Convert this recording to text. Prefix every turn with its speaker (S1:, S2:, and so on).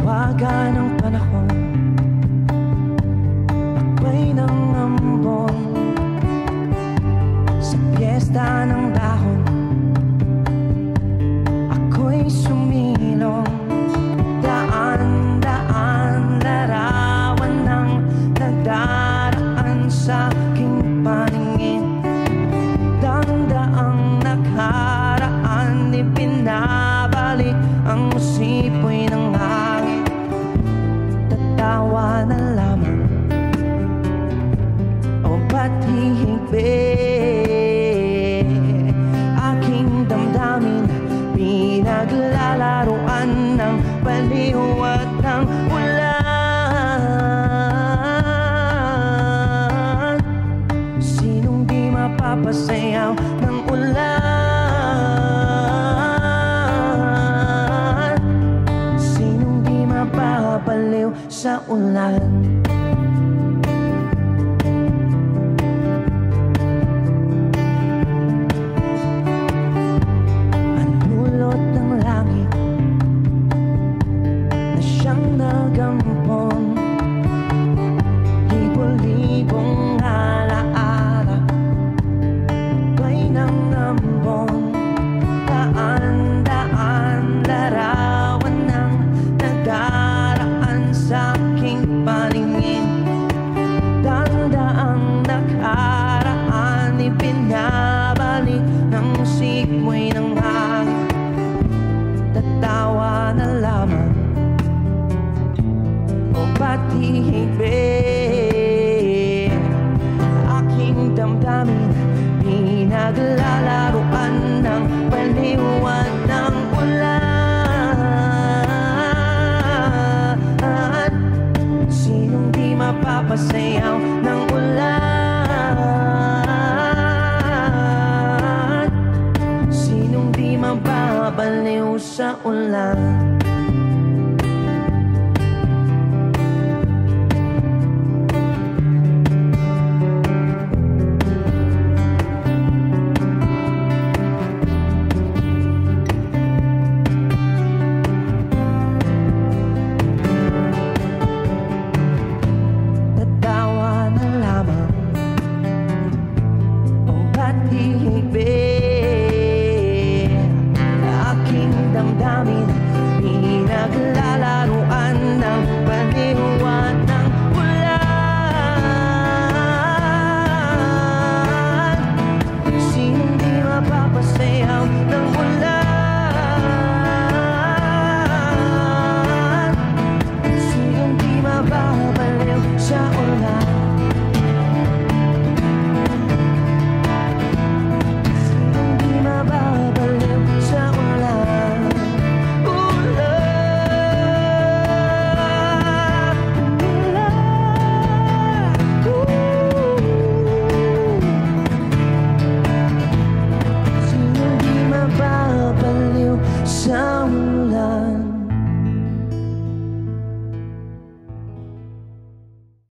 S1: tawagan ng panahon, ako'y nangambon sa piyesta ng dahon. Ako'y sumilong daan-daan, larawan ng nagdaraan sa aking paningin. Dang-daang nakaraan, ibinabalik ang sipoy ng hangin. Tatawa na lamang o ba't hihigpit? Aking damdamin pinaglalaruan ng baliw at ng ulan. Sinong di mapapasayaw ng ulan? Sinong di mapapaliw sa ulan? Anulot ng langit na siyang nagampong, libo-libong alaala ako'y nangambon. Daan-daan, larawan ng nagdaraan sa aking paningin. Dang-daang nakaraan, ibinabalik ng simoy ng hangin. Tatawa na lamang o ba't hihigpit? Aking damdamin pinaglalaruan ng baliwan ng ulan. Sinong di mapapasayaw ng ulan? Sinong di mababaliw sa ulan?